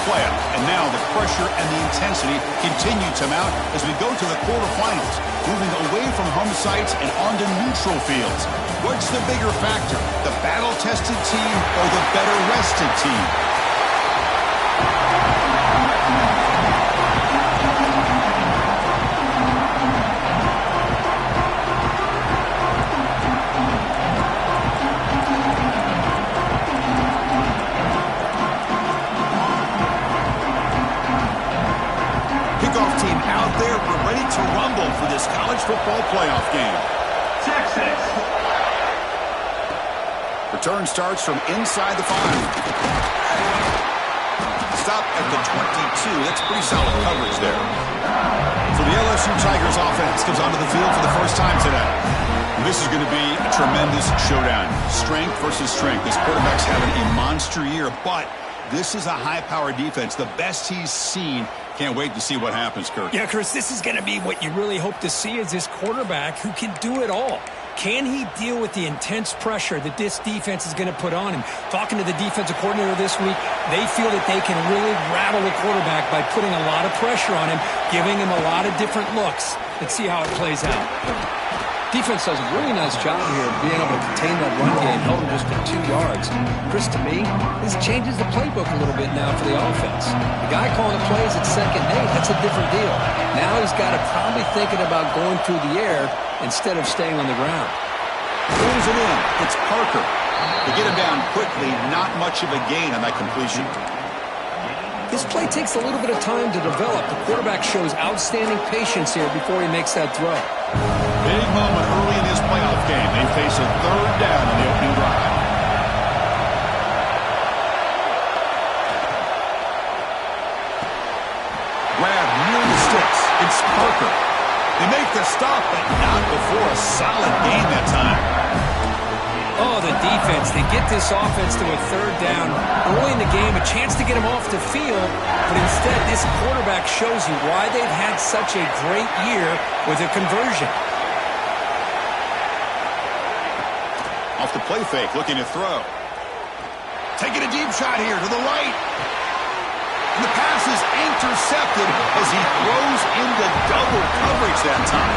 playoff. And now the pressure and the intensity continue to mount as we go to the quarterfinals, moving away from home sites and onto neutral fields. What's the bigger factor, the battle-tested team or the better-rested team? To rumble for this college football playoff game. Texas. Return starts from inside the 5. Stop at the 22. That's pretty solid coverage there. So the LSU Tigers offense comes onto the field for the first time today. And this is going to be a tremendous showdown. Strength versus strength. This quarterback's having a monster year, but this is a high-powered defense, the best he's seen. Can't wait to see what happens, Kirk. Yeah, Chris, this is going to be what you really hope to see is this quarterback who can do it all. Can he deal with the intense pressure that this defense is going to put on him? Talking to the defensive coordinator this week, they feel that they can really rattle the quarterback by putting a lot of pressure on him, giving him a lot of different looks. Let's see how it plays out. Defense does a really nice job here of being able to contain that run game, held him just to 2 yards. Chris, to me, this changes the playbook a little bit now for the offense. The guy calling the plays at second and 8, that's a different deal. Now he's got to probably thinking about going through the air instead of staying on the ground. Pulls it in. It's Parker. They get him down quickly. Not much of a gain on that completion. This play takes a little bit of time to develop. The quarterback shows outstanding patience here before he makes that throw. Big moment early in this playoff game. They face a third down on the opening drive. Grab near the sticks. It's Parker. They make the stop, but not before a solid gain that time. Oh, the defense. They get this offense to a third down early in the game, a chance to get him off the field, but instead this quarterback shows you why they've had such a great year with a conversion. Off the play fake, looking to throw. Taking a deep shot here to the right. And the pass is intercepted as he throws into double coverage that time.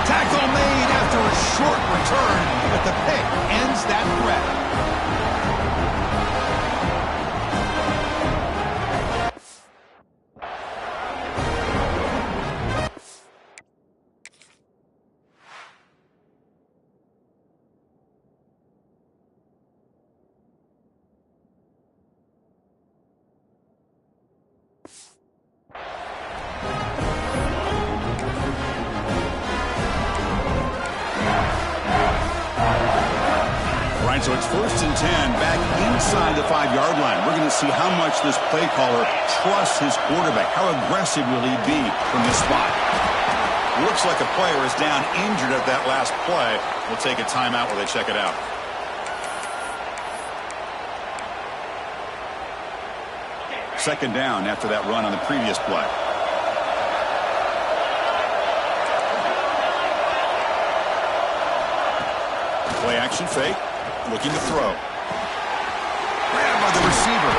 Tackle made after a short return, but the pick ends that threat. So it's 1st and 10 back inside the 5-yard line. We're going to see how much this play caller trusts his quarterback. How aggressive will he be from this spot? Looks like a player is down injured at that last play. We'll take a timeout while they check it out. Second down after that run on the previous play. Play action fake. Looking to throw. Grabbed by the receiver.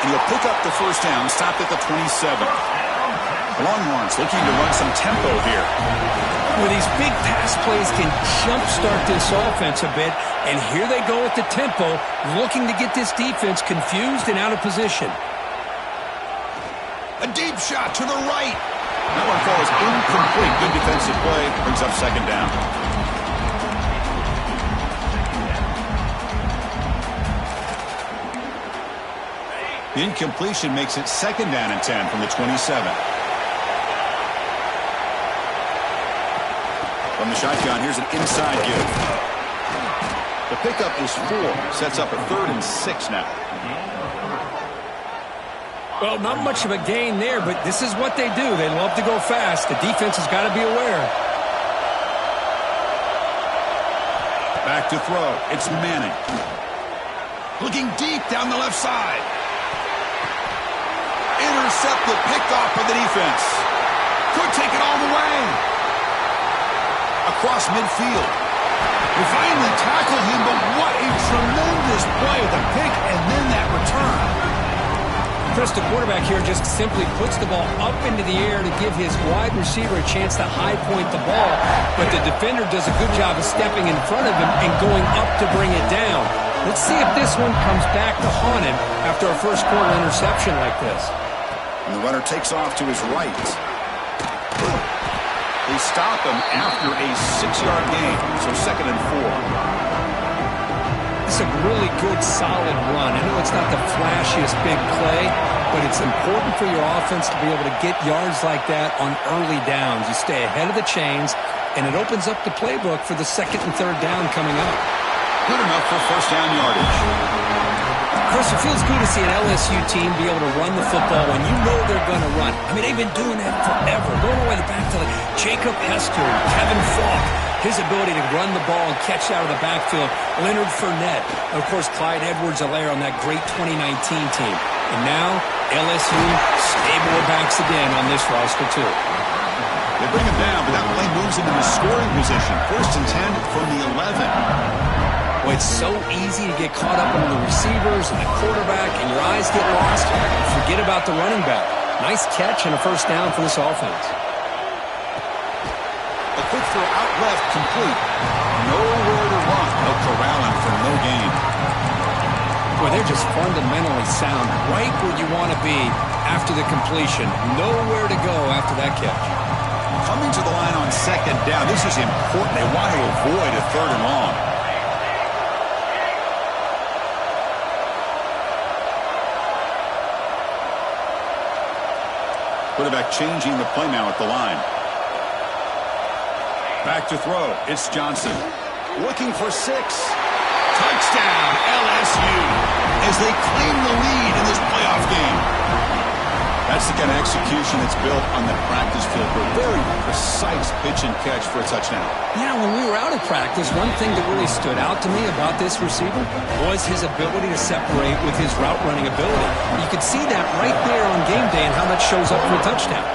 And he'll pick up the first down, stopped at the 27. Longhorns looking to run some tempo here. Well, these big pass plays can jumpstart this offense a bit, and here they go with the tempo, looking to get this defense confused and out of position. A deep shot to the right. That one falls incomplete. Good defensive play. Brings up second down. The incompletion makes it 2nd down and 10 from the 27. From the shotgun, here's an inside give. The pickup is 4. Sets up a 3rd and 6 now. Well, not much of a gain there, but this is what they do. They love to go fast. The defense has got to be aware. Back to throw. It's Manning. Looking deep down the left side. Intercepted, picked off by the defense. Could take it all the way. Across midfield. They finally tackle him, but what a tremendous play. The pick and then that return. Chris, the quarterback here just simply puts the ball up into the air to give his wide receiver a chance to high point the ball, but the defender does a good job of stepping in front of him and going up to bring it down. Let's see if this one comes back to haunt him after a first quarter interception like this. And the runner takes off to his right. They stop him after a 6-yard gain, so 2nd and 4. It's a really good, solid run. I know it's not the flashiest big play, but it's important for your offense to be able to get yards like that on early downs. You stay ahead of the chains, and it opens up the playbook for the 2nd and 3rd down coming up. Good enough for first down yardage. Chris, it feels good to see an LSU team be able to run the football when you know they're going to run. I mean, they've been doing that forever, going all the way back to Jacob Hester, Kevin Falk. His ability to run the ball and catch out of the backfield, Leonard Fournette, and of course Clyde Edwards-Helaire on that great 2019 team. And now LSU stable backs again on this roster too. They bring him down, but that play moves him into scoring position. 1st and 10 from the 11. Well, it's so easy to get caught up in the receivers and the quarterback, and your eyes get lost. You forget about the running back. Nice catch and a first down for this offense. A quick throw out left, complete. Nowhere to run. They'll corral him for no gain. Boy, they're just fundamentally sound, right where you want to be after the completion. Nowhere to go after that catch. Coming to the line on 2nd down. This is important. They want to avoid a 3rd and long. Quarterback changing the play now at the line. Back to throw. It's Johnson. Looking for 6. Touchdown, LSU, as they claim the lead in this playoff game. That's the kind of execution that's built on the practice field for a very precise pitch and catch for a touchdown. Yeah, when we were out of practice, one thing that really stood out to me about this receiver was his ability to separate with his route running ability. You could see that right there on game day and how that shows up for a touchdown.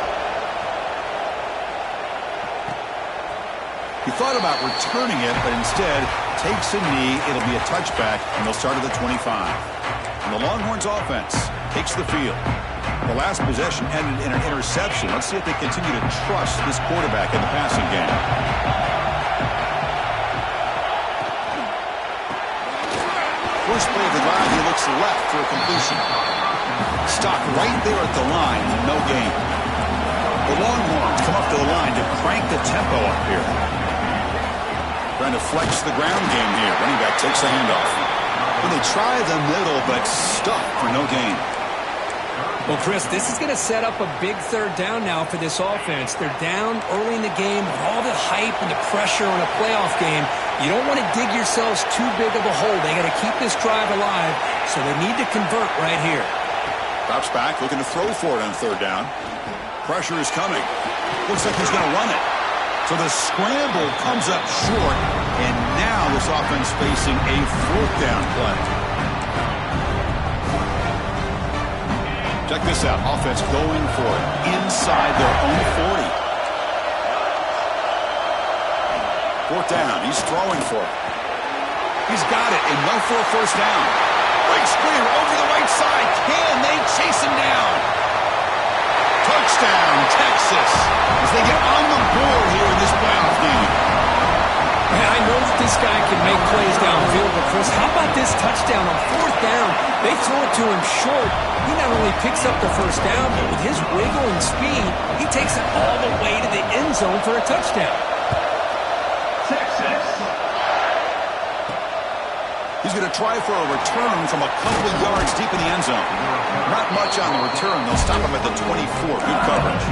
He thought about returning it, but instead takes a knee. It'll be a touchback, and they'll start at the 25. And the Longhorns offense takes the field. The last possession ended in an interception. Let's see if they continue to trust this quarterback in the passing game. First play of the drive, he looks left for a completion. Stopped right there at the line, no gain. The Longhorns come up to the line to crank the tempo up here. Trying to flex the ground game here. Running back takes the handoff. Well, they try the middle, but stuck for no gain. Well, Chris, this is going to set up a big 3rd down now for this offense. They're down early in the game with all the hype and the pressure on a playoff game. You don't want to dig yourselves too big of a hole. They got to keep this drive alive, so they need to convert right here. Drops back, looking to throw for it on 3rd down. Pressure is coming. Looks like he's going to run it. So the scramble comes up short, and now this offense facing a 4th down play. Check this out. Offense going for it inside their own 40. 4th down. He's throwing for it. He's got it, and no for a first down. Big screen over the right side. Can they chase him down? Touchdown, Texas, as they get on the board here in this playoff game. Man, I know that this guy can make plays downfield, but Chris, how about this touchdown on 4th down? They throw it to him short. He not only picks up the first down, but with his wiggling speed, he takes it all the way to the end zone for a touchdown. He's going to try for a return from a couple of yards deep in the end zone. Not much on the return. They'll stop him at the 24. Good coverage.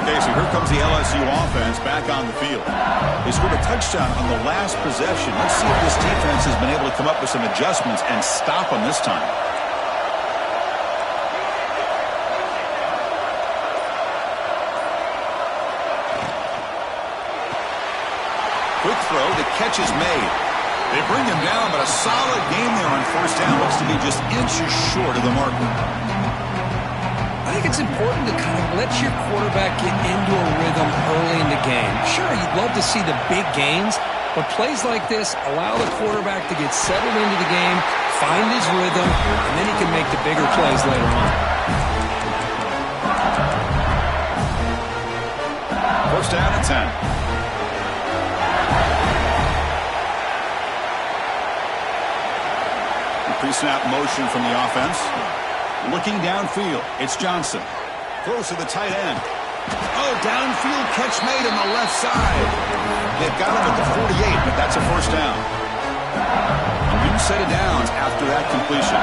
Okay, so here comes the LSU offense back on the field. They scored a touchdown on the last possession. Let's see if this defense has been able to come up with some adjustments and stop them this time. Quick throw. The catch is made. They bring him down, but a solid game there on 1st down. Looks to be just inches short of the marker. I think it's important to kind of let your quarterback get into a rhythm early in the game. Sure, you'd love to see the big gains, But plays like this allow the quarterback to get settled into the game, find his rhythm, and then he can make the bigger plays later on. First down and 10. Pre-snap motion from the offense. Looking downfield, it's Johnson. Throws to the tight end. Oh, downfield catch made on the left side. They've got him at the 48, but that's a first down. A new set of downs after that completion.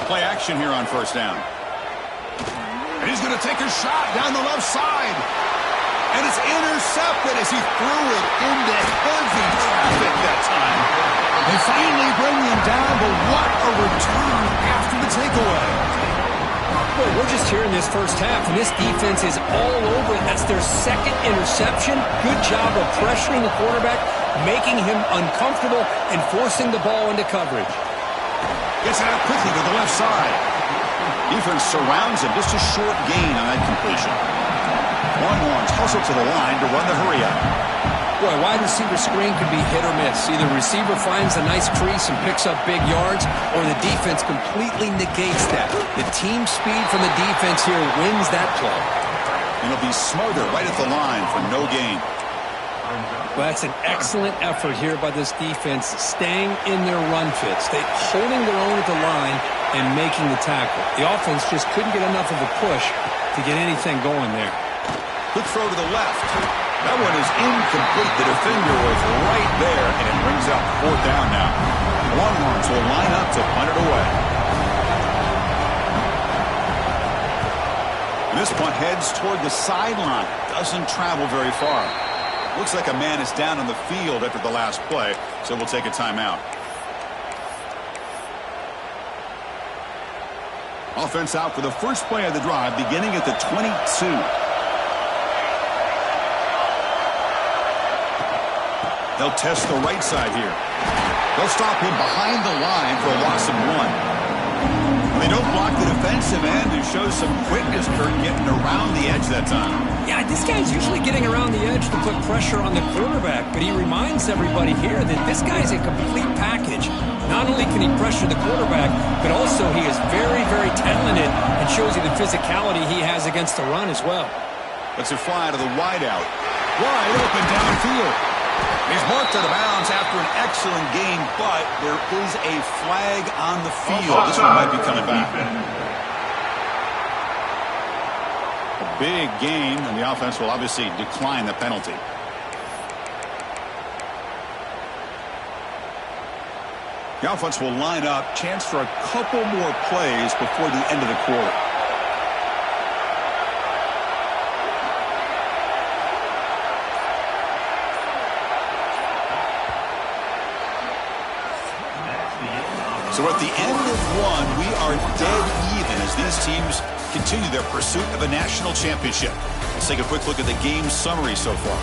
Play action here on first down. And he's going to take a shot down the left side. And it's intercepted as he threw it into heavy traffic that time. They finally bring him down, but what a return after the takeaway. Boy, we're just here in this first half, and this defense is all over it. That's their second interception. Good job of pressuring the quarterback, making him uncomfortable, and forcing the ball into coverage. Gets it out quickly to the left side. Defense surrounds him. Just a short gain on that completion. Longhorns hustle to the line to run the hurry up. Boy, wide receiver screen could be hit or miss. Either receiver finds a nice crease and picks up big yards, or the defense completely negates that. The team speed from the defense here wins that play. And it'll be smothered right at the line for no gain. Well, that's an excellent effort here by this defense, staying in their run fits. They holding their own at the line and making the tackle. The offense just couldn't get enough of a push to get anything going there. Quick throw to the left. That one is incomplete. The defender was right there, and it brings up fourth down now. Longhorns will line up to punt it away. And this punt heads toward the sideline. Doesn't travel very far. Looks like a man is down on the field after the last play, so we'll take a timeout. Offense out for the first play of the drive, beginning at the 22. They'll test the right side here. They'll stop him behind the line for a loss of 1. They don't block the defensive end and show some quickness, Kurt, getting around the edge that time. Yeah, this guy's usually getting around the edge to put pressure on the quarterback, but he reminds everybody here that this guy's a complete package. Not only can he pressure the quarterback, but also he is very, very talented and shows you the physicality he has against the run as well. Let's it fly to the wideout. Wide open downfield. He's marked out of bounds after an excellent game, but there is a flag on the field. This one might be coming back. A big gain, and the offense will obviously decline the penalty. The offense will line up. Chance for a couple more plays before the end of the quarter. So at the end of one, we are dead even as these teams continue their pursuit of a national championship. Let's take a quick look at the game summary so far.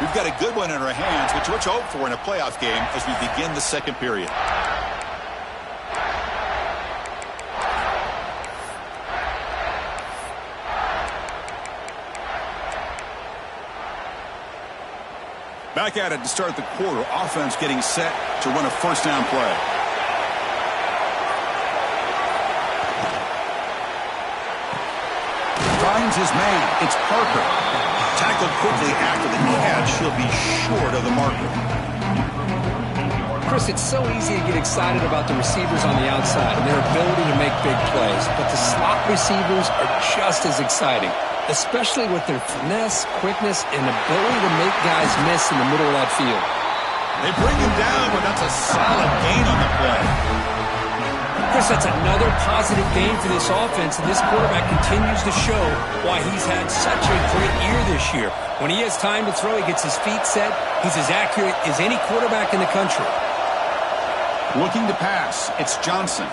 We've got a good one in our hands, which we're to hope for in a playoff game as we begin the second period. Back at it to start the quarter. Offense getting set to run a first down play. Finds his man. It's Parker. Tackled quickly after the catch. He'll be short of the marker. Chris, it's so easy to get excited about the receivers on the outside and their ability to make big plays, but the slot receivers are just as exciting, especially with their finesse, quickness, and ability to make guys miss in the middle of that field. They bring him down, but that's a solid gain on the play. Chris, that's another positive gain for this offense, and this quarterback continues to show why he's had such a great year this year. When he has time to throw, he gets his feet set. He's as accurate as any quarterback in the country. Looking to pass, it's Johnson.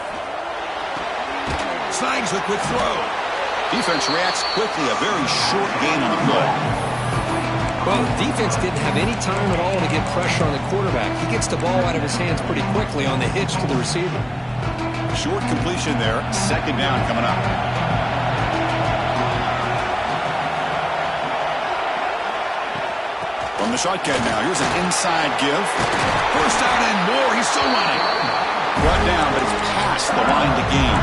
Snags a quick throw. Defense reacts quickly. A very short gain on the play. Well, the defense didn't have any time at all to get pressure on the quarterback. He gets the ball out of his hands pretty quickly on the hitch to the receiver. Short completion there. Second down coming up. From the shotgun now. Here's an inside give. First down and more. He's still running. Brought down, but it's past the line to gain.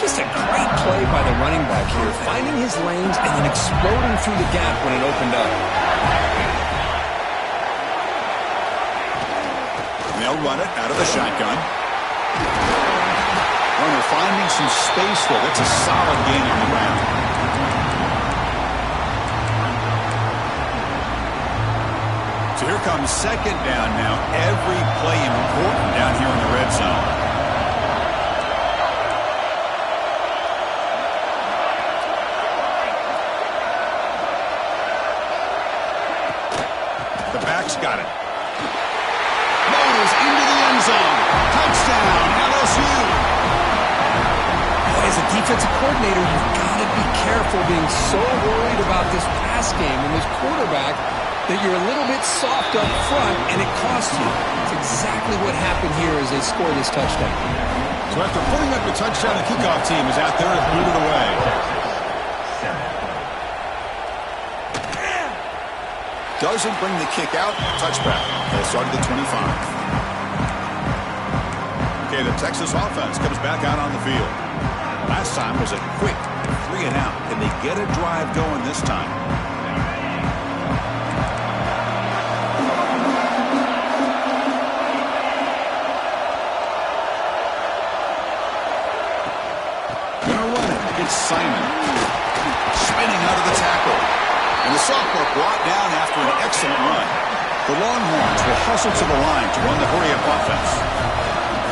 Just a great play by the running back here, finding his lanes and then exploding through the gap when it opened up. They'll run it out of the shotgun. Runner finding some space there. That's a solid gain on the ground. So here comes second down now. Every play important down here in the red zone. Got it. Motors into the end zone. Touchdown, LSU. As a defensive coordinator, you've got to be careful being so worried about this pass game and this quarterback that you're a little bit soft up front, and it costs you. It's exactly what happened here as they score this touchdown. So after putting up a touchdown, the kickoff team is out there to boot it away. Doesn't bring the kick out. Touchback. They'll start at the 25. Okay, the Texas offense comes back out on the field. Last time was a quick 3 and out. Can they get a drive going this time? Gonna run it against Simon. Spinning out of the tackle. And the sophomore brought down after an excellent run. The Longhorns will hustle to the line to run the hurry-up offense.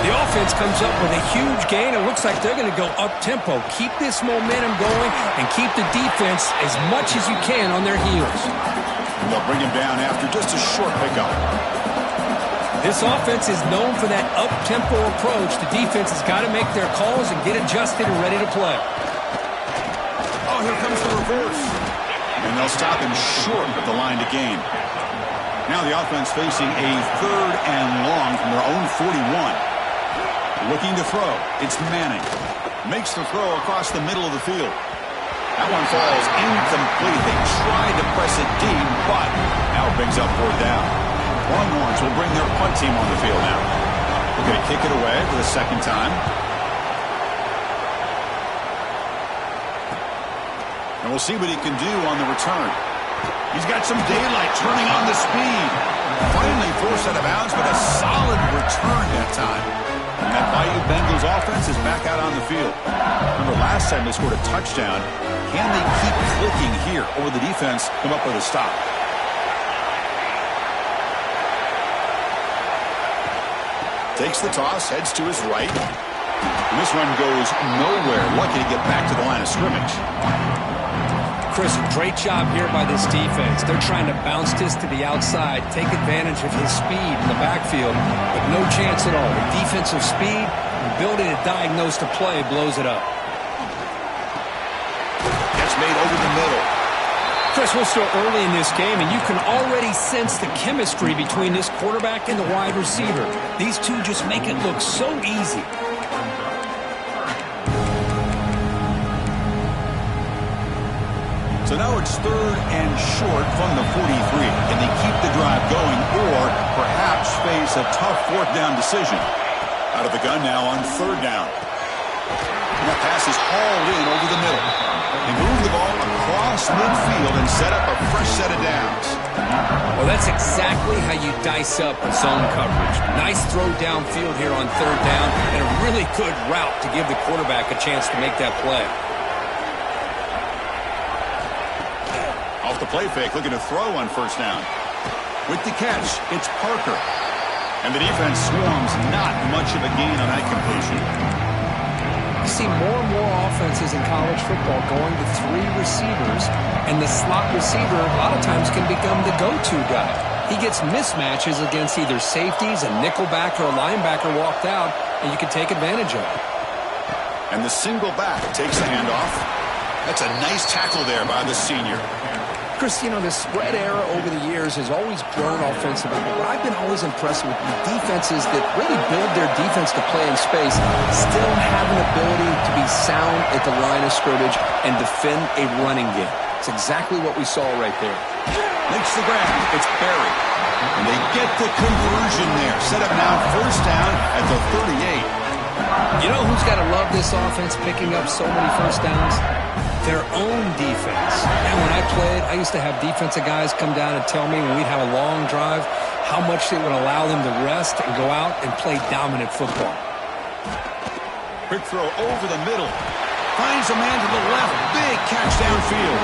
The offense comes up with a huge gain. It looks like they're going to go up-tempo. Keep this momentum going and keep the defense as much as you can on their heels. And they'll bring him down after just a short pickup. This offense is known for that up-tempo approach. The defense has got to make their calls and get adjusted and ready to play. Oh, here comes the reverse. And they'll stop him short of the line to gain. Now the offense facing a 3rd and long from their own 41. Looking to throw. It's Manning. Makes the throw across the middle of the field. That one falls incomplete. They tried to press it deep, but now it brings up 4th down. Longhorns will bring their punt team on the field now. They're going to kick it away for the second time. And we'll see what he can do on the return. He's got some daylight turning on the speed. Finally forced out of bounds, but a solid return that time. And that Bayou Bengals offense is back out on the field. Remember last time they scored a touchdown. Can they keep clicking here, or will the defense come up with a stop? Takes the toss, heads to his right. And this one goes nowhere. Lucky to get back to the line of scrimmage. Chris, a great job here by this defense. They're trying to bounce this to the outside, take advantage of his speed in the backfield, but no chance at all. The defensive speed, ability to diagnose the play, blows it up. Gets made over the middle. Chris, we're still early in this game, and you can already sense the chemistry between this quarterback and the wide receiver. These two just make it look so easy. So now it's 3rd and short from the 43. Can they keep the drive going or perhaps face a tough 4th down decision? Out of the gun now on 3rd down. And that pass is hauled in over the middle. They move the ball across midfield and set up a fresh set of downs. Well, that's exactly how you dice up zone coverage. Nice throw downfield here on 3rd down and a really good route to give the quarterback a chance to make that play. Off the play fake, looking to throw on 1st down. With the catch, it's Parker. And the defense swarms, not much of a gain on that completion. You see more and more offenses in college football going to 3 receivers, and the slot receiver a lot of times can become the go-to guy. He gets mismatches against either safeties, a nickelback, or a linebacker walked out, and you can take advantage of it. And the single back takes the handoff. That's a nice tackle there by the senior. Chris, you know, the spread era over the years has always grown offensively, but I've been always impressed with the defenses that really build their defense to play in space, still have an ability to be sound at the line of scrimmage and defend a running game. It's exactly what we saw right there. Makes the grab. It's Barry. And they get the conversion there. Set up now first down at the 38. You know who's got to love this offense picking up so many first downs? Their own defense. And when I played, I used to have defensive guys come down and tell me when we'd have a long drive how much it would allow them to rest and go out and play dominant football. Quick throw over the middle. Finds a man to the left. Big catch downfield.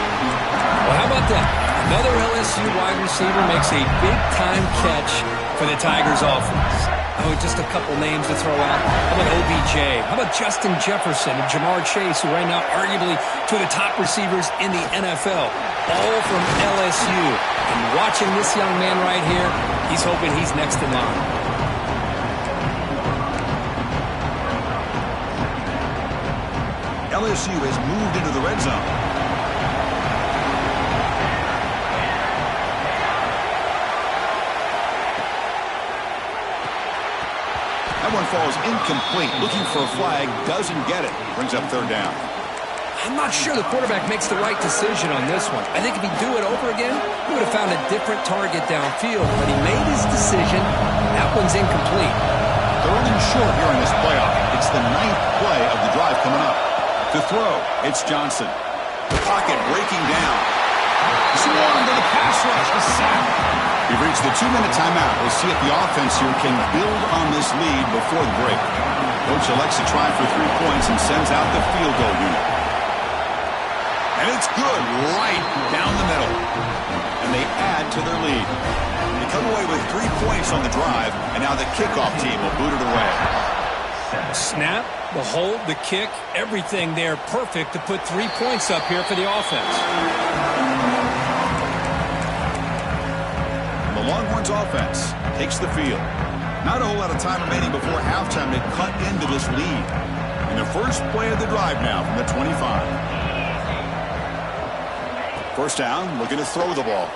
Well, how about that? Another LSU wide receiver makes a big-time catch for the Tigers offense. Oh, just a couple names to throw out. How about OBJ? How about Justin Jefferson and Jamar Chase, who right now arguably two of the top receivers in the NFL, all from LSU. And watching this young man right here, he's hoping he's next in line. LSU has moved into the red zone. That one falls incomplete. Looking for a flag. Doesn't get it. Brings up third down. I'm not sure the quarterback makes the right decision on this one. I think if he'd do it over again, he would have found a different target downfield. But he made his decision. That one's incomplete. They're running short here in this playoff. It's the 9th play of the drive coming up. To throw, it's Johnson. The pocket breaking down. Swarmed to the pass rush. The sack. We've reached the 2-minute timeout. We'll see if the offense here can build on this lead before the break. Coach elects to try for 3 points and sends out the field goal unit. And it's good right down the middle. And they add to their lead. They come away with 3 points on the drive, and now the kickoff team will boot it away. Snap, the hold, the kick, everything there perfect to put 3 points up here for the offense. Longhorns offense takes the field. Not a whole lot of time remaining before halftime to cut into this lead. And the first play of the drive now from the 25. First down, looking to throw the ball.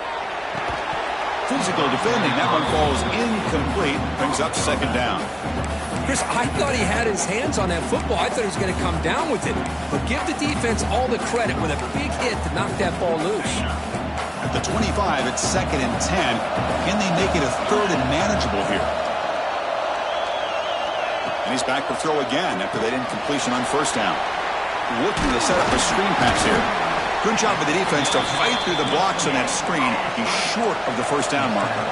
Physical defending. That one falls incomplete. Brings up second down. Chris, I thought he had his hands on that football. I thought he was going to come down with it. But give the defense all the credit with a big hit to knock that ball loose. At the 25, it's 2nd and 10. Can they make it a 3rd and manageable here? And he's back for throw again after that incompletion on first down. Looking to set up a screen pass here. Good job of the defense to fight through the blocks on that screen. He's short of the first down marker.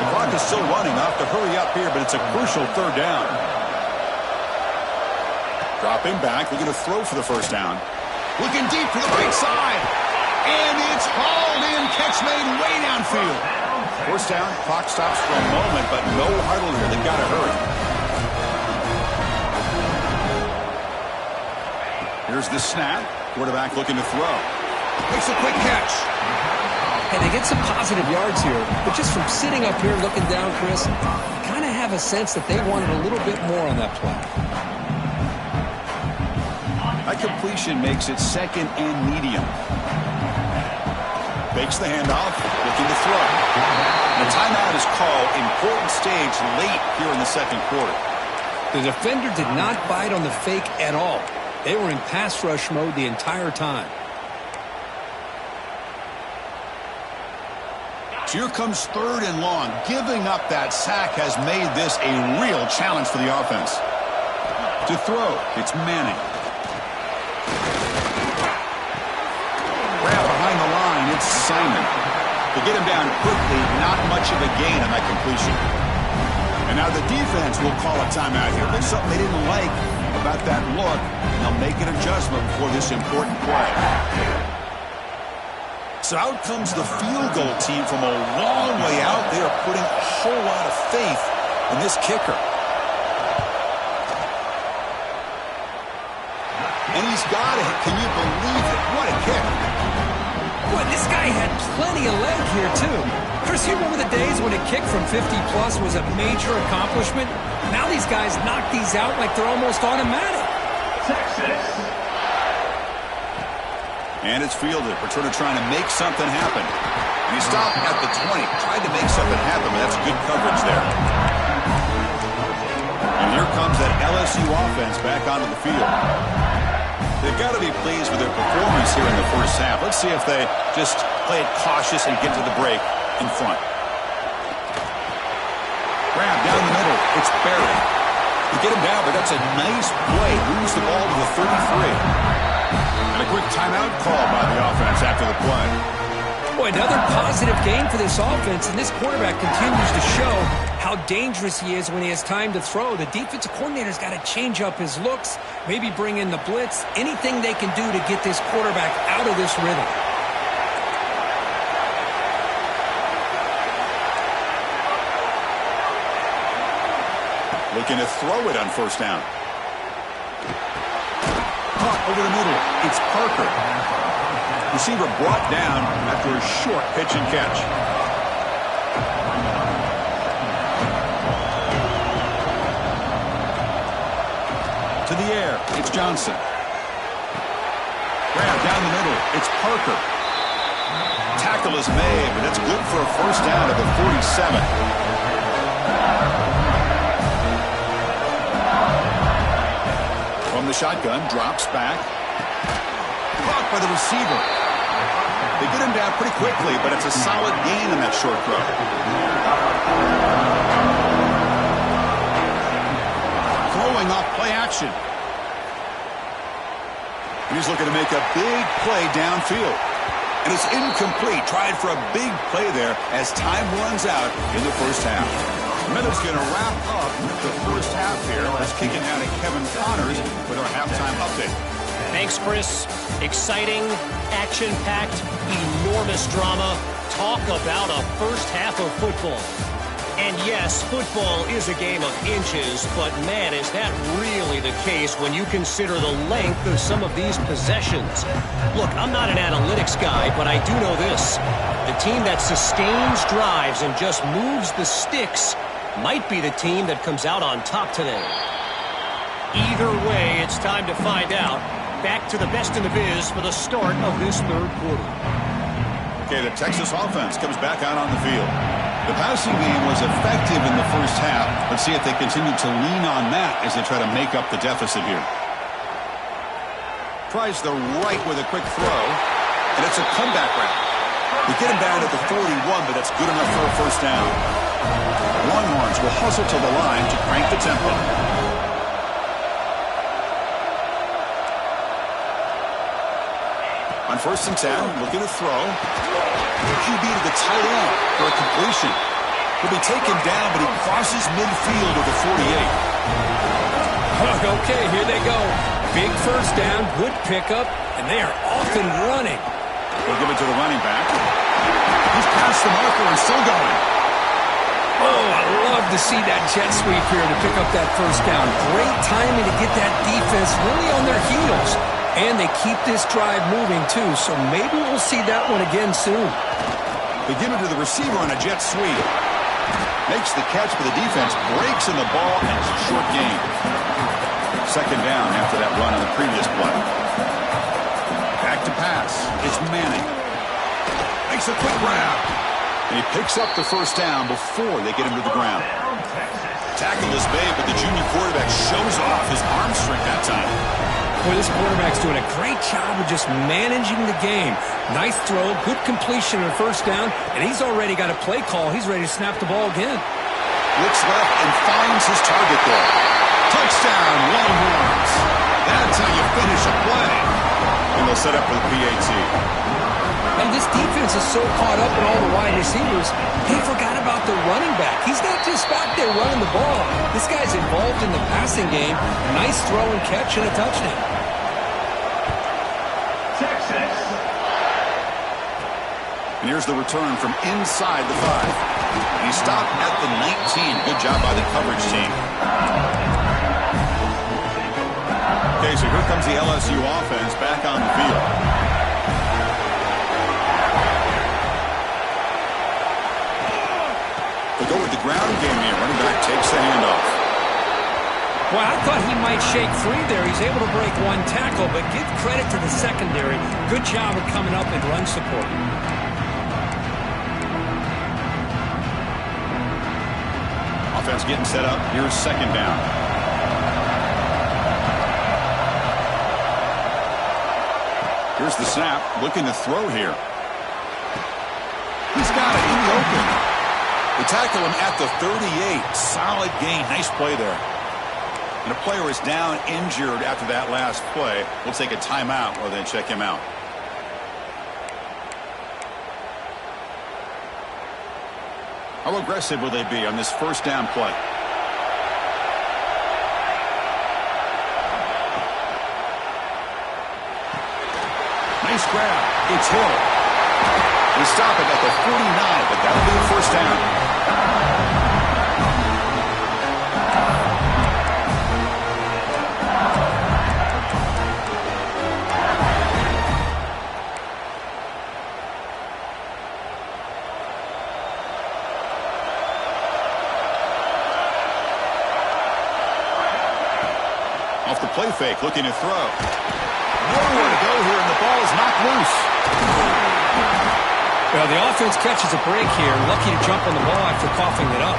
The clock is still running. I'll have to hurry up here, but it's a crucial 3rd down. Dropping back, looking to throw for the first down. Looking deep to the right side. And it's hauled in. Catch made way downfield. First down. Clock stops for a moment, but no huddle here. They've got to hurry. Here's the snap. Quarterback looking to throw. Makes a quick catch. Hey, they get some positive yards here, but just from sitting up here looking down, Chris, you kind of have a sense that they wanted a little bit more on that play. That completion makes it 2nd and medium. Fakes the handoff, looking to throw. The timeout is called. Important stage late here in the second quarter. The defender did not bite on the fake at all. They were in pass rush mode the entire time. So here comes 3rd and long. Giving up that sack has made this a real challenge for the offense. To throw, it's Manning. Grab behind the line, it's Simon. To get him down quickly, not much of a gain on that completion. And now the defense will call a timeout here. There's something they didn't like about that look, and they'll make an adjustment for this important play. So out comes the field goal team from a long way out. They are putting a whole lot of faith in this kicker. And he's got it. Can you believe it? What a kick. Boy, this guy had plenty of leg here, too. Chris, you remember the days when a kick from 50-plus was a major accomplishment? Now these guys knock these out like they're almost automatic. And it's fielded. Returner trying to make something happen. And he stopped at the 20. Tried to make something happen, but that's good coverage there. And here comes that LSU offense back onto the field. They've got to be pleased with their performance here in the first half. Let's see if they just play it cautious and get to the break in front. Grab down the middle. It's buried. You get him down, but that's a nice play. Moves the ball to the 33. And a quick timeout call by the offense after the play. Boy, another positive game for this offense, and this quarterback continues to show how dangerous he is when he has time to throw. The defensive coordinator's got to change up his looks, maybe bring in the blitz, anything they can do to get this quarterback out of this rhythm. Looking to throw it on first down. Caught over the middle. It's Parker. Receiver brought down after a short pitch and catch. To the air. It's Johnson. Grab down the middle. It's Parker. Tackle is made, but that's good for a first down at the 47. From the shotgun, drops back. Caught by the receiver. They get him down pretty quickly, but it's a solid gain in that short throw. Throwing off play action. He's looking to make a big play downfield. And it's incomplete. Tried for a big play there as time runs out in the first half. Miller's going to wrap up the first half here. Let's kick it down to Kevin Connors with our halftime update. Thanks, Chris. Exciting, action-packed, enormous drama. Talk about a first half of football. And yes, football is a game of inches, but man, is that really the case when you consider the length of some of these possessions. Look, I'm not an analytics guy, but I do know this. The team that sustains drives and just moves the sticks might be the team that comes out on top today. Either way, it's time to find out. Back to the best in the biz for the start of this third quarter. Okay, the Texas offense comes back out on the field. The passing game was effective in the first half. Let's see if they continue to lean on that as they try to make up the deficit here. Tries the right with a quick throw, and it's a comeback route. They get him down at the 41, but that's good enough for a first down. Longhorns will hustle to the line to crank the tempo. On 1st and 10, looking to throw. QB to the tight end for a completion. He'll be taken down, but he crosses midfield at the 48. Okay, here they go. Big first down, good pickup, and they are off and running. They'll give it to the running back. He's past the marker and still going. Oh, I love to see that jet sweep here to pick up that first down. Great timing to get that defense really on their heels. And they keep this drive moving, too, so maybe we'll see that one again soon. They give it to the receiver on a jet sweep. Makes the catch, but the defense breaks in the ball, and it's a short gain. Second down after that run on the previous play. Back to pass. It's Manning. Makes a quick grab. And he picks up the first down before they get him to the ground. Tackle is made, but the junior quarterback shows off his arm strength that time. Boy, this quarterback's doing a great job of just managing the game. Nice throw, good completion on first down, and he's already got a play call. He's ready to snap the ball again. Looks left and finds his target there. Touchdown, Longhorns. That's how you finish a play. And they'll set up for the PAT. And this defense is so caught up in all the wide receivers, they forgot about the running back. He's not just back there running the ball. This guy's involved in the passing game. Nice throw and catch and a touchdown. And here's the return from inside the 5. And he stopped at the 19. Good job by the coverage team. Okay, so here comes the LSU offense back on the field. They go with the ground game here. Running back takes the handoff. Well, I thought he might shake free there. He's able to break one tackle, but give credit to the secondary. Good job of coming up and run support. Offense getting set up. Here's second down. Here's the snap. Looking to throw here. He's got it in the open. They tackle him at the 38. Solid gain. Nice play there. And a player is down injured after that last play. We'll take a timeout or then check him out. How aggressive will they be on this first down play? Nice grab. It's Hill. They stop it at the 49, but that'll be a first down. Off the play fake, looking to throw. Nowhere to go here, and the ball is knocked loose. Well, the offense catches a break here. Lucky to jump on the ball after coughing it up.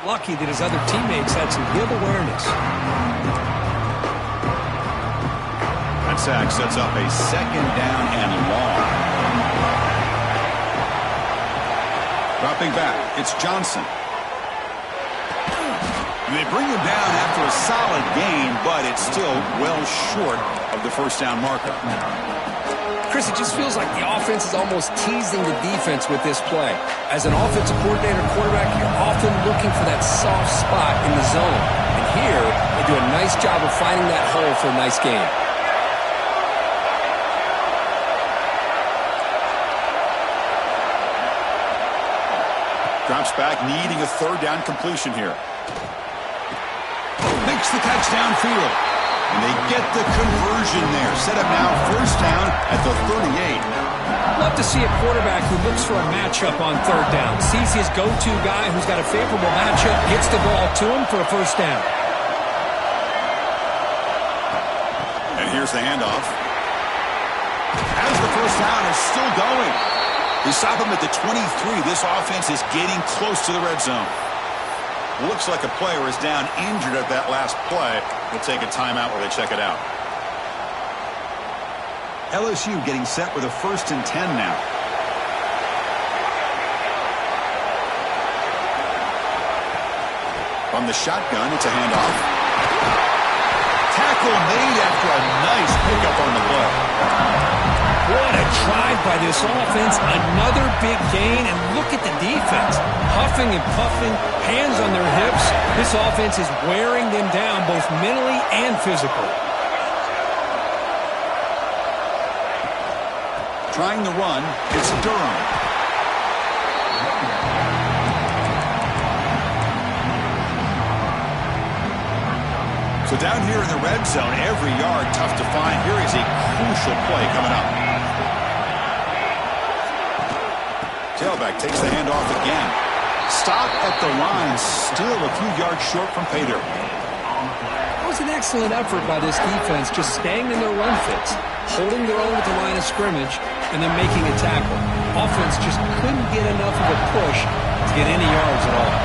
Lucky that his other teammates had some good awareness. Ncaa sets up a second down and long. Dropping back, it's Johnson. They bring him down after a solid gain, but it's still well short of the first down marker. Chris, it just feels like the offense is almost teasing the defense with this play. As an offensive coordinator, quarterback, you're often looking for that soft spot in the zone. And here, they do a nice job of finding that hole for a nice gain. Drops back, needing a third down completion here. Makes the catch downfield. And they get the conversion there. Set up now, first down at the 38. Love to see a quarterback who looks for a matchup on third down. Sees his go-to guy who's got a favorable matchup, gets the ball to him for a first down. And here's the handoff. As the first down is still going. They stop him at the 23. This offense is getting close to the red zone. Looks like a player is down injured at that last play. We'll take a timeout while they check it out. LSU getting set with a 1st and 10 now. From the shotgun, it's a handoff. Tackle made after a nice pickup on the play. What a drive by this offense. Another big gain, and look at the defense. Huffing and puffing, hands on their hips. This offense is wearing them down both mentally and physically. Trying to run, it's Durham. So down here in the red zone, every yard tough to find. Here is a crucial play coming up. Tailback takes the handoff again. Stop at the line, still a few yards short from pay dirt. That was an excellent effort by this defense, just staying in their run fits, holding their own at the line of scrimmage, and then making a tackle. Offense just couldn't get enough of a push to get any yards at all.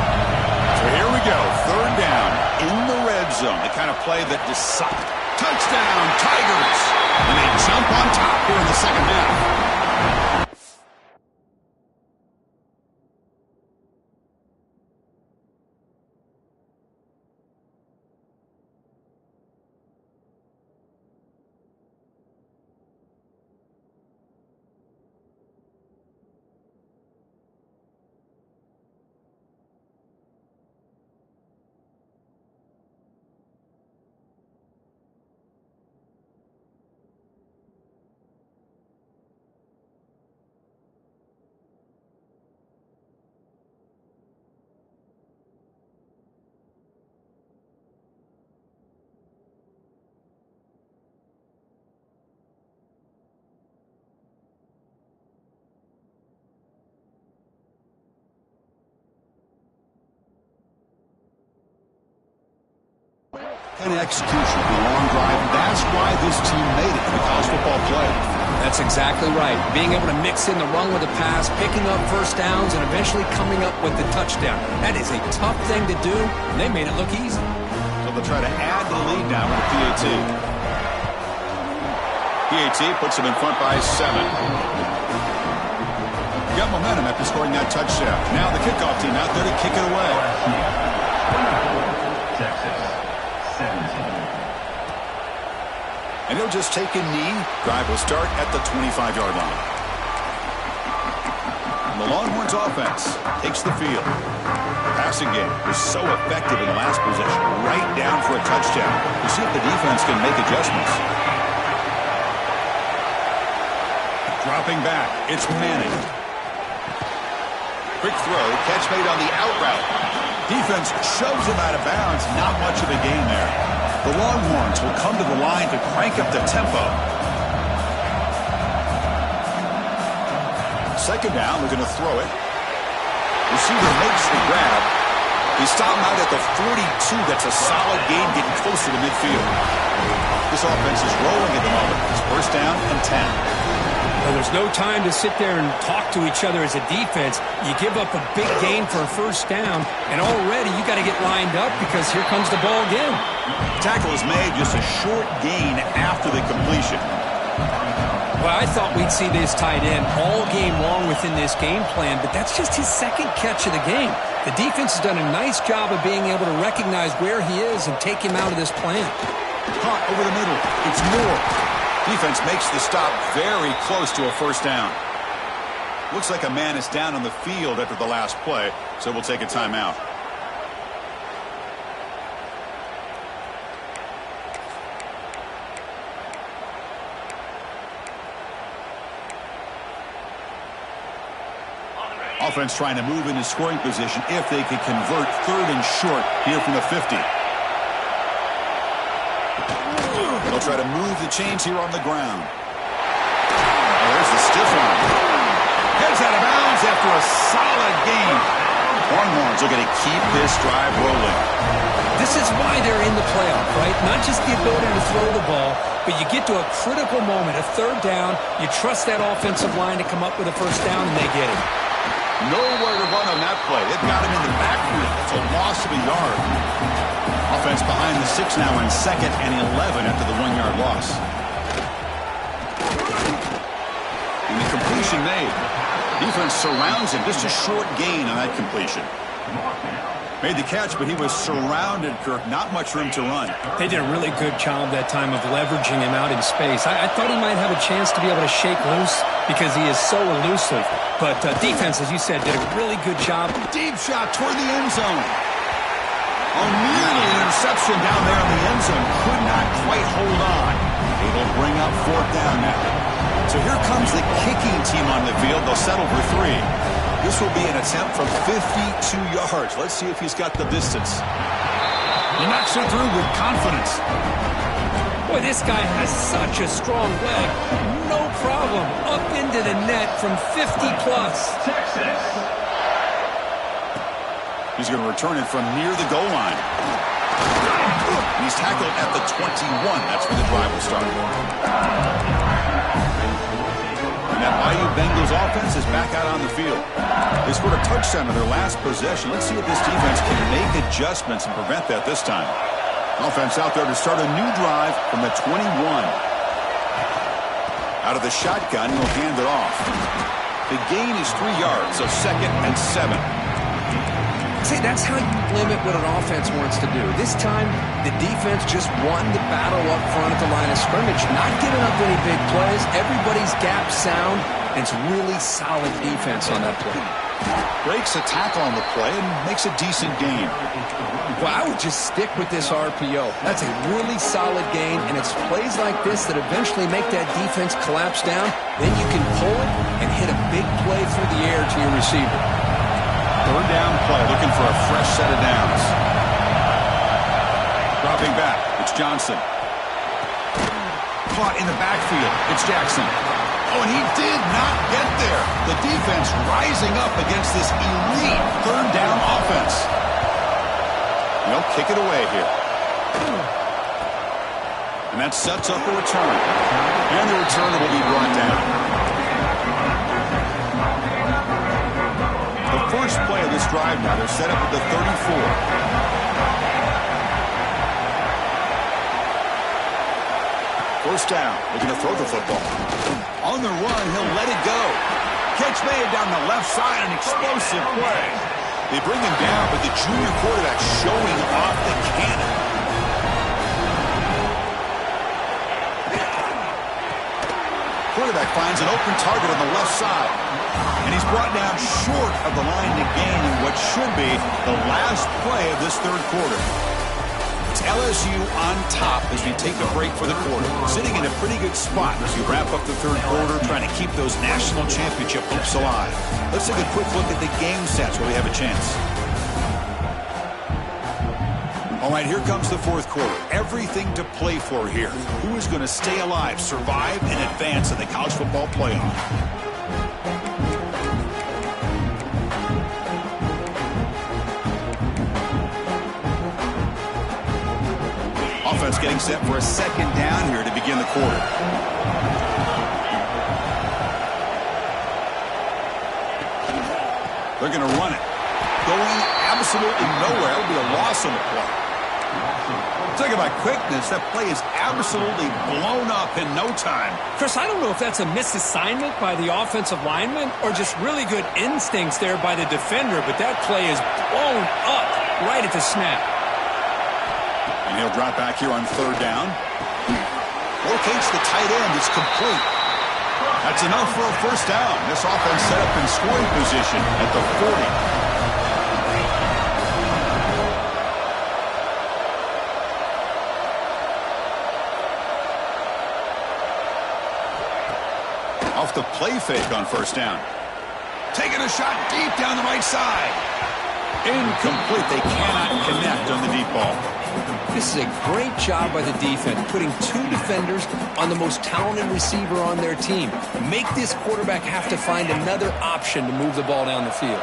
So here we go, third down in the red zone. The kind of play that decides. Touchdown, Tigers! And they jump on top here in the second half. An execution of the long drive. That's why this team made it in the college football play. That's exactly right. Being able to mix in the run with the pass, picking up first downs, and eventually coming up with the touchdown. That is a tough thing to do, and they made it look easy. So they'll try to add the lead now with the PAT. PAT puts them in front by 7. Got momentum after scoring that touchdown. Now the kickoff team out there to kick it away. Texas, 17. And he'll just take a knee. Drive will start at the 25-yard line. And the Longhorns offense takes the field. The passing game was so effective in the last possession, right down for a touchdown. We'll see if the defense can make adjustments. Dropping back, it's Manning. Quick throw, catch made on the out route. Defense shoves him out of bounds. Not much of a gain there. The Longhorns will come to the line to crank up the tempo. Second down, they're going to throw it. Receiver makes the grab. He stopped him out at the 42. That's a solid gain, getting closer to midfield. This offense is rolling at the moment. It's first down and 10. Well, there's no time to sit there and talk to each other as a defense. You give up a big gain for a first down, and already you got to get lined up because here comes the ball again. Tackle is made, just a short gain after the completion. Well, I thought we'd see this tight end all game long within this game plan, but that's just his second catch of the game. The defense has done a nice job of being able to recognize where he is and take him out of this plan. Caught over the middle. It's Moore. Defense makes the stop very close to a first down. Looks like a man is down on the field after the last play, so we'll take a timeout. Offense trying to move into scoring position if they could convert third and short here from the 50. They'll try to move the chains here on the ground. Oh, there's the stiff arm. Heads out of bounds after a solid game. Longhorns are going to keep this drive rolling. This is why they're in the playoff, right? Not just the ability to throw the ball, but you get to a critical moment, a third down, you trust that offensive line to come up with a first down, and they get it. Nowhere to run on that play. They've got him in the backfield. It's a loss of a yard. Offense behind the 6 now in second and 11 after the 1-yard loss. And the completion made. Defense surrounds him. Just a short gain on that completion. Made the catch, but he was surrounded, Kirk. Not much room to run. They did a really good job that time of leveraging him out in space. I thought he might have a chance to be able to shake loose because he is so elusive. But defense, as you said, did a really good job. Deep shot toward the end zone. Oh, nearly an interception down there in the end zone. Could not quite hold on. It'll bring up fourth down now. So here comes the kicking team on the field. They'll settle for 3. This will be an attempt from 52 yards. Let's see if he's got the distance. He knocks it through with confidence. Boy, this guy has such a strong leg. No problem. Up into the net from 50-plus. Texas. He's going to return it from near the goal line. He's tackled at the 21. That's where the drive will start. And that Bayou Bengals offense is back out on the field. They scored a touchdown in their last possession. Let's see if this defense can make adjustments and prevent that this time. Offense out there to start a new drive from the 21. Out of the shotgun, he'll hand it off. The gain is 3 yards, so second and 7. See, that's how you limit what an offense wants to do. This time, the defense just won the battle up front at the line of scrimmage. Not giving up any big plays. Everybody's gap sound. And it's really solid defense on that play. Breaks a tackle on the play and makes a decent gain. Well, I would just stick with this RPO. That's a really solid gain, and it's plays like this that eventually make that defense collapse down. Then you can pull it and hit a big play through the air to your receiver. Third down play, looking for a fresh set of downs. Dropping back, it's Johnson. Caught in the backfield, it's Jackson. Oh, and he did not get there. The defense rising up against this elite third down offense. They'll kick it away here. And that sets up a return. And the return will be brought down. The first play of this drive now, they're set up at the 34. First down, looking to throw the football. On the run, he'll let it go. Catch made down the left side, an explosive play. They bring him down, but the junior quarterback showing off the cannon. Quarterback finds an open target on the left side. And he's brought down short of the line to gain in what should be the last play of this third quarter. It's LSU on top as we take a break for the quarter. Sitting in a pretty good spot as we wrap up the third quarter, trying to keep those national championship hopes alive. Let's take a quick look at the game stats where we have a chance. All right, here comes the fourth quarter. Everything to play for here. Who is going to stay alive, survive, and advance in the college football playoff? Offense getting set for a second down here to begin the quarter. They're going to run it. Going absolutely nowhere. It'll be a loss on the play. Talk about quickness. That play is absolutely blown up in no time. Chris, I don't know if that's a misassignment by the offensive lineman or just really good instincts there by the defender, but that play is blown up right at the snap. And he'll drop back here on third down. Locates the tight end. It's complete. That's enough for a first down. This offense set up in scoring position at the 40. Off the play fake on first down. Taking a shot deep down the right side. Incomplete. They cannot connect on the deep ball. This is a great job by the defense, putting two defenders on the most talented receiver on their team. Make this quarterback have to find another option to move the ball down the field.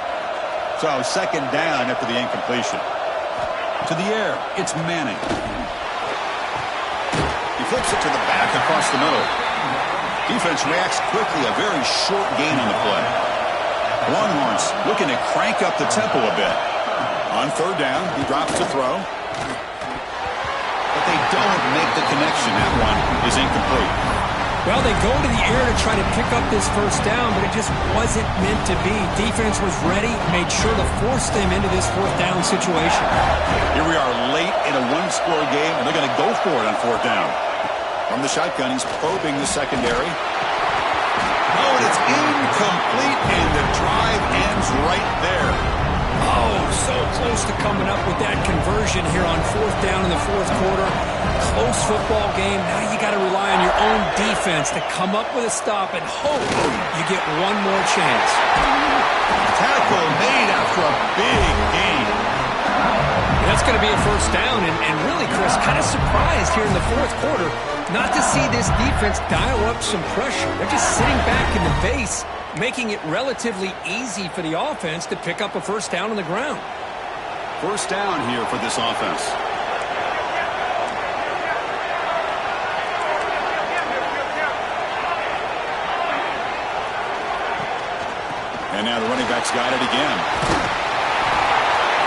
So second down after the incompletion. To the air, it's Manning. He flips it to the back across the middle. Defense reacts quickly, a very short gain on the play. Longhorns looking to crank up the tempo a bit. On third down, he drops to throw. But they don't make the connection. That one is incomplete. Well, they go to the air to try to pick up this first down, but it just wasn't meant to be. Defense was ready, made sure to force them into this fourth down situation. Here we are late in a one-score game, and they're going to go for it on fourth down. From the shotgun, he's probing the secondary. Oh, and it's incomplete, and the drive ends right there. Oh, so close to coming up with that conversion here on fourth down in the fourth quarter. Close football game. Now you got to rely on your own defense to come up with a stop and hope you get one more chance. Tackle made after a big gain. That's going to be a first down, and really, Chris, kind of surprised here in the fourth quarter not to see this defense dial up some pressure. They're just sitting back in the base, making it relatively easy for the offense to pick up a first down on the ground. First down here for this offense. And now the running back's got it again.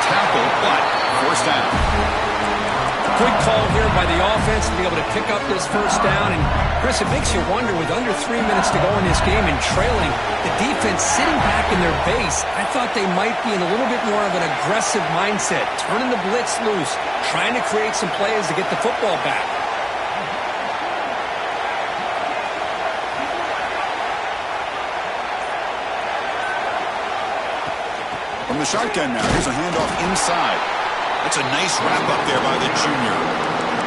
Tackle, but first down. Good call here by the offense to be able to pick up this first down. And, Chris, it makes you wonder, with under 3 minutes to go in this game and trailing, the defense sitting back in their base, I thought they might be in a little bit more of an aggressive mindset, turning the blitz loose, trying to create some plays to get the football back. From the shotgun now, here's a handoff inside. That's a nice wrap-up there by the junior.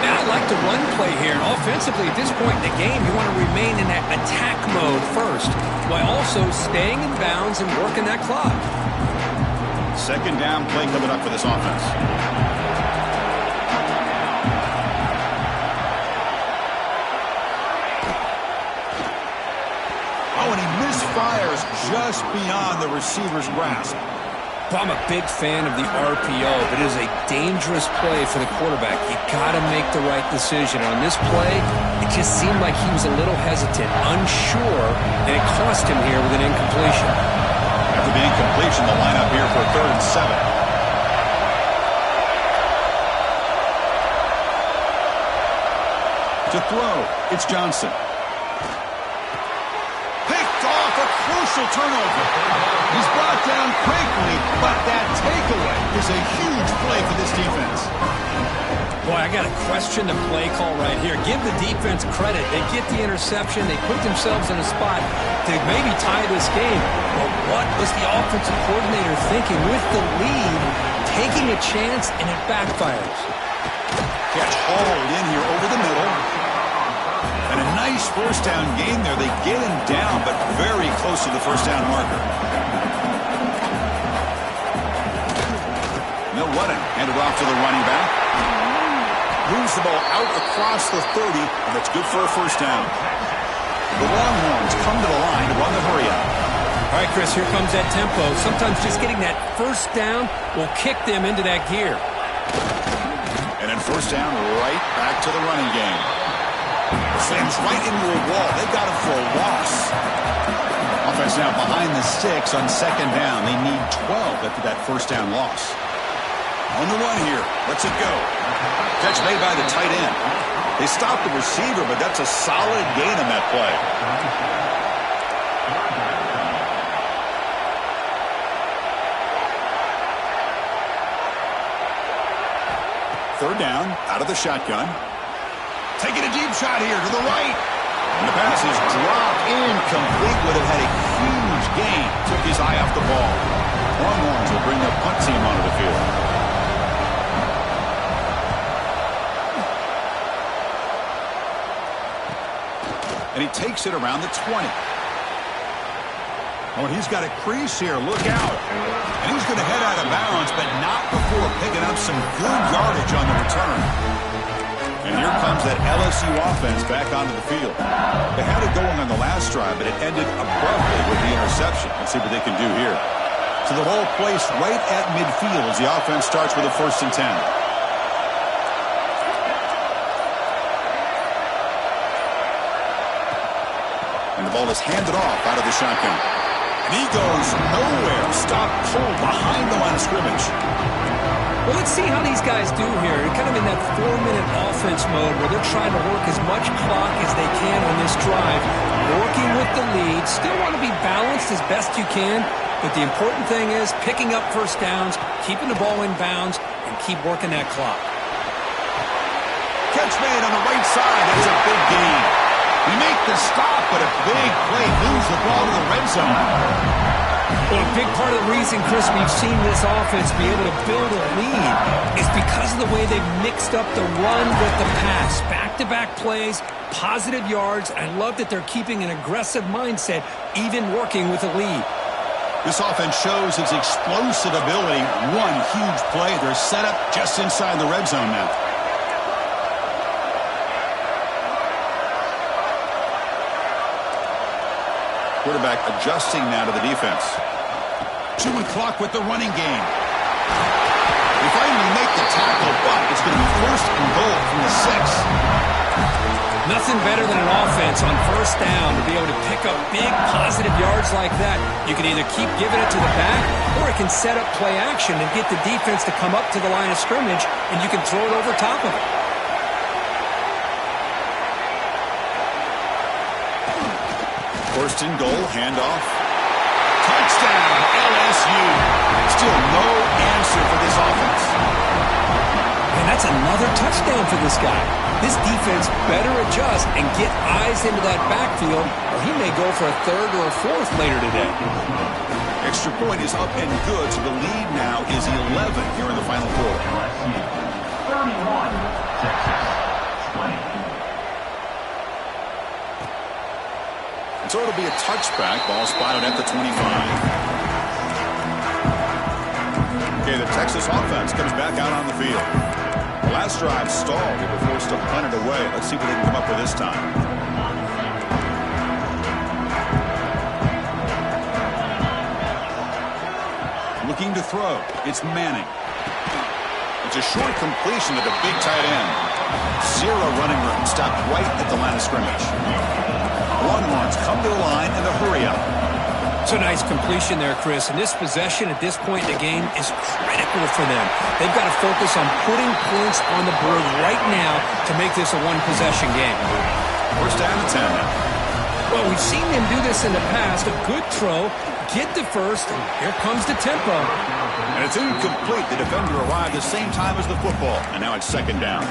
Now, I like the run play here. And offensively, at this point in the game, you want to remain in that attack mode first, while also staying in bounds and working that clock. Second down play coming up for this offense. Oh, and he misfires just beyond the receiver's grasp. Well, I'm a big fan of the RPO, but it is a dangerous play for the quarterback. You got to make the right decision. On this play, it just seemed like he was a little hesitant, unsure, and it cost him here with an incompletion. After the incompletion, the lineup here for 3rd and 7. To throw, it's Johnson. Picked off, a crucial turnover. He's brought down quickly, but that takeaway is a huge play for this defense. Boy, I got to question the play call right here. Give the defense credit. They get the interception. They put themselves in a spot to maybe tie this game. But what was the offensive coordinator thinking with the lead, taking a chance, and it backfires? Catch hauled in here over the middle. And a nice first down gain there. They get him down, but very close to the first down marker. They'll run it. Hand it off to the running back. Moves the ball out across the 30, and that's good for a first down. The Longhorns come to the line to run the hurry up. All right, Chris, here comes that tempo. Sometimes just getting that first down will kick them into that gear. And then first down right back to the running game. Slams right into a wall. They got him for a loss. Offense now behind the sticks on 2nd down. They need 12 after that first down loss. On the run here. Lets it go. Catch made by the tight end. They stopped the receiver, but that's a solid gain on that play. Third down, out of the shotgun. Taking a deep shot here to the right. And the pass is dropped incomplete. Would have had a huge gain. Took his eye off the ball. Longhorns will bring the punt team onto the field. And he takes it around the 20. Oh, he's got a crease here. Look out. And he's going to head out of bounds, but not before picking up some good yardage on the return. And here comes that LSU offense back onto the field. They had it going on the last drive, but it ended abruptly with the interception. Let's see what they can do here. So the whole place right at midfield as the offense starts with a 1st and 10. And the ball is handed off out of the shotgun. And he goes nowhere. Stop cold behind the line of scrimmage. Well, let's see how these guys do here. They're kind of in that 4-minute offense mode where they're trying to work as much clock as they can on this drive. Working with the lead. Still want to be balanced as best you can. But the important thing is picking up first downs, keeping the ball in bounds, and keep working that clock. Catch made on the right side. That's a big gain. We make the stop, but a big play moves the ball to the red zone. Well, a big part of the reason, Chris, we've seen this offense be able to build a lead is because of the way they've mixed up the run with the pass. Back-to-back plays, positive yards. I love that they're keeping an aggressive mindset, even working with a lead. This offense shows its explosive ability. One huge play. They're set up just inside the red zone now. Quarterback adjusting now to the defense. Chewing clock with the running game. They finally make the tackle, but it's going to be 1st and goal from the 6. Nothing better than an offense on first down to be able to pick up big positive yards like that. You can either keep giving it to the back, or it can set up play action and get the defense to come up to the line of scrimmage, and you can throw it over top of it. First and goal, handoff. Touchdown, LSU. Still no answer for this offense. And that's another touchdown for this guy. This defense better adjust and get eyes into that backfield, or he may go for a 3rd or a 4th later today. Extra point is up and good, so the lead now is 11 here in the final quarter. LSU 31, Texas 20. And so it'll be a touchback. Ball spotted at the 25. Okay, the Texas offense comes back out on the field. The last drive stalled. They were forced to punt it away. Let's see what they can come up with this time. Looking to to throw. It's Manning. It's a short completion to the big tight end. Zero running room. Stopped right at the line of scrimmage. Longhorns come to the line in the hurry-up. It's a nice completion there, Chris. And this possession at this point in the game is critical for them. They've got to focus on putting points on the board right now to make this a one-possession game. First down and 10 now. Well, we've seen them do this in the past. A good throw, get the first, and here comes the tempo. And it's incomplete. The defender arrived the same time as the football. And now it's second down.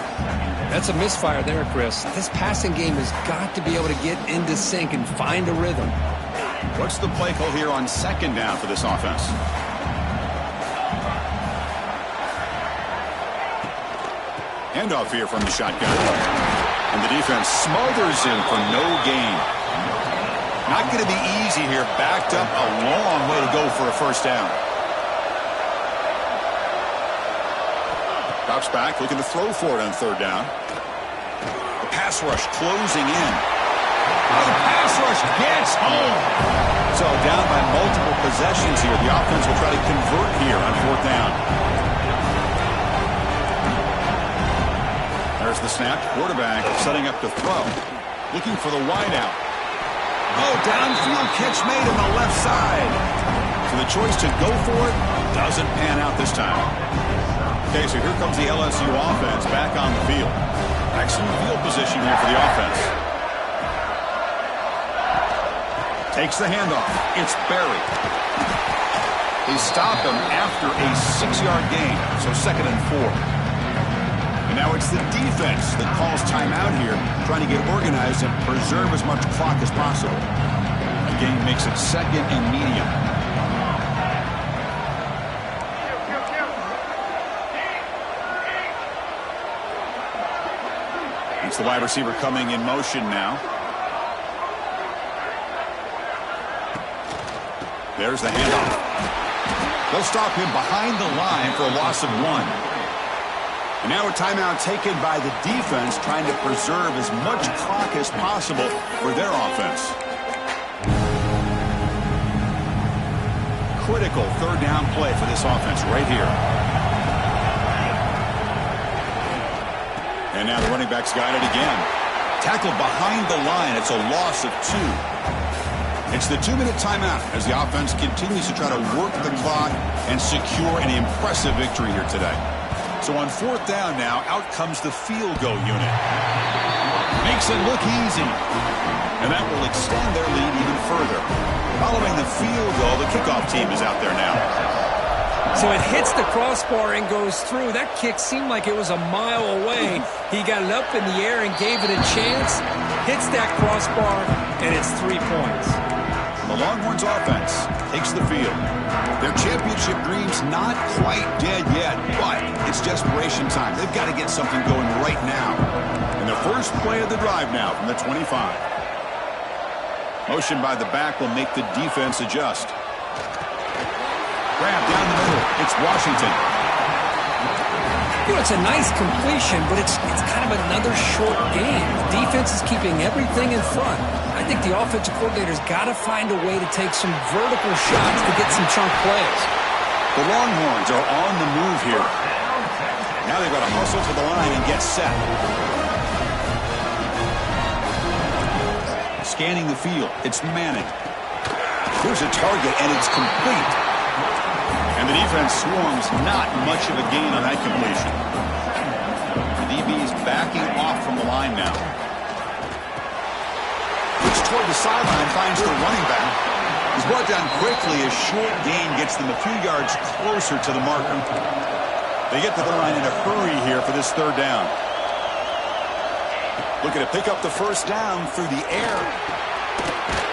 That's a misfire there, Chris. This passing game has got to be able to get into sync and find a rhythm. What's the play call here on second down for this offense? Handoff here from the shotgun. And the defense smothers him for no gain. Not going to be easy here. Backed up a long way to go for a first down. Drops back, looking to throw for it on third down. The pass rush closing in. Oh, the pass rush gets home. So down by multiple possessions here. The offense will try to convert here on fourth down. There's the snap. Quarterback setting up to throw. Looking for the wideout. Oh, downfield catch made on the left side. So the choice to go for it doesn't pan out this time. Okay, so here comes the LSU offense back on the field. Excellent field position here for the offense. Takes the handoff. It's Berry. They stop him after a 6-yard gain, so second and 4. And now it's the defense that calls timeout here, trying to get organized and preserve as much clock as possible. The game makes it second and medium. It's the wide receiver coming in motion now. There's the handoff. They'll stop him behind the line for a loss of 1. And now a timeout taken by the defense, trying to preserve as much clock as possible for their offense. Critical third down play for this offense right here. And now the running back's got it again. Tackled behind the line. It's a loss of 2. It's the 2-minute timeout as the offense continues to try to work the clock and secure an impressive victory here today. So on fourth down now, out comes the field goal unit. Makes it look easy. And that will extend their lead even further. Following the field goal, the kickoff team is out there now. So it hits the crossbar and goes through. That kick seemed like it was a mile away. He got it up in the air and gave it a chance. Hits that crossbar, and it's 3 points. The Longhorns offense takes the field. Their championship dreams not quite dead yet, but it's desperation time. They've got to get something going right now. And the first play of the drive now from the 25. Motion by the back will make the defense adjust. Grab down the middle. It's Washington. You know, it's a nice completion, but it's kind of another short game. The defense is keeping everything in front. I think the offensive coordinator's got to find a way to take some vertical shots to get some chunk plays. The Longhorns are on the move here. Now they've got to hustle to the line and get set. Scanning the field. It's Manning. Here's a target, and it's complete. And the defense swarms not much of a gain on that completion. The DB's backing off from the line now. Looks toward the sideline, finds the running back. He's brought down quickly. A short gain gets them a few yards closer to the marker. They get to the line in a hurry here for this third down. Looking to pick up the first down through the air.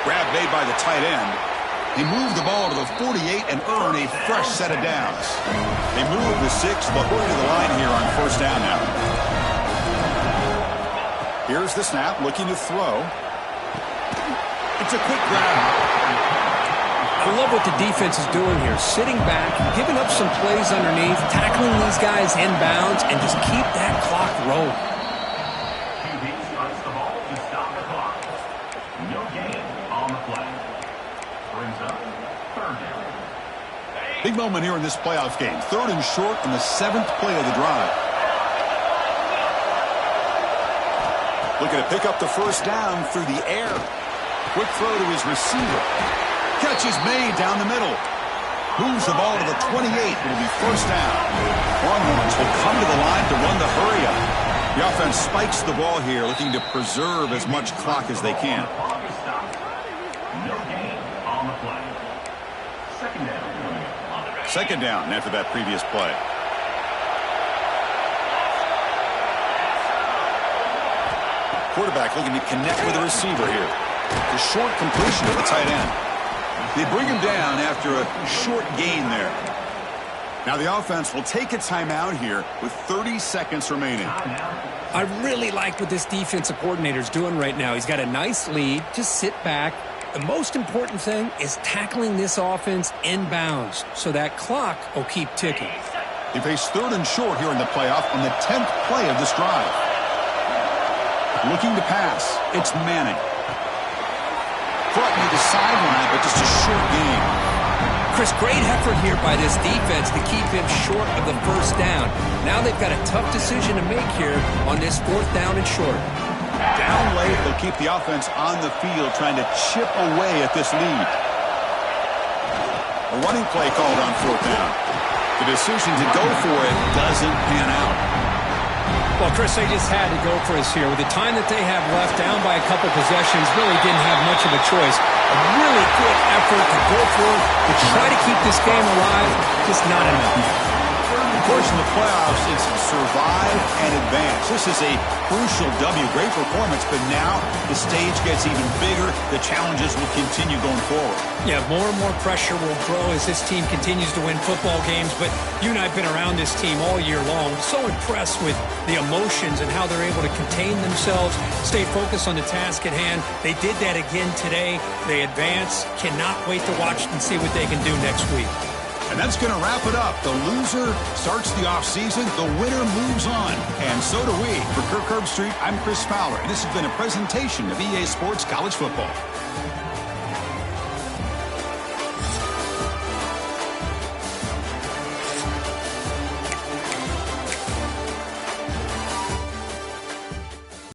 Grab made by the tight end. They move the ball to the 48 and earn a fresh set of downs. They move the 6, but we're to the line here on first down now. Here's the snap, looking to throw. It's a quick grab. I love what the defense is doing here. Sitting back, giving up some plays underneath, tackling these guys inbounds, and just keep that clock rolling. QB starts the ball to stop the clock. No gain on the play. Brings up third down. Big moment here in this playoff game. 3rd and short on the 7th play of the drive. Looking to pick up the first down through the air. Quick throw to his receiver. Catch is made down the middle. Moves the ball to the 28. It'll be first down. Longhorns will come to the line to run the hurry up. The offense spikes the ball here, looking to preserve as much clock as they can. No gain on the play. Second down. Second down after that previous play. Quarterback looking to connect with the receiver here. A short completion to the tight end. They bring him down after a short gain there. Now the offense will take a timeout here with 30 seconds remaining. I really like what this defensive coordinator is doing right now. He's got a nice lead. Just sit back. The most important thing is tackling this offense inbounds so that clock will keep ticking. They face 3rd and short here in the playoff on the 10th play of this drive. Looking to pass. It's Manning. Brought near the sideline, but just a short game. Chris, great effort here by this defense to keep him short of the first down. Now they've got a tough decision to make here on this 4th down and short. Down late, they'll keep the offense on the field trying to chip away at this lead. A running play called on 4th down. The decision to go for it doesn't pan out. Well, Chris, they just had to go for us here. With the time that they have left, down by a couple possessions, really didn't have much of a choice. A really good effort to go for it, to try to keep this game alive, just not enough. Of course, in the playoffs, it's survive and advance. This is a crucial W. Great performance, but now the stage gets even bigger. The challenges will continue going forward. Yeah, more and more pressure will grow as this team continues to win football games, but you and I have been around this team all year long. So impressed with the emotions and how they're able to contain themselves, stay focused on the task at hand. They did that again today. They advance. Cannot wait to watch and see what they can do next week. And that's going to wrap it up. The loser starts the offseason. The winner moves on. And so do we. For Kirk Herbstreit, I'm Chris Fowler. And this has been a presentation of EA Sports College Football.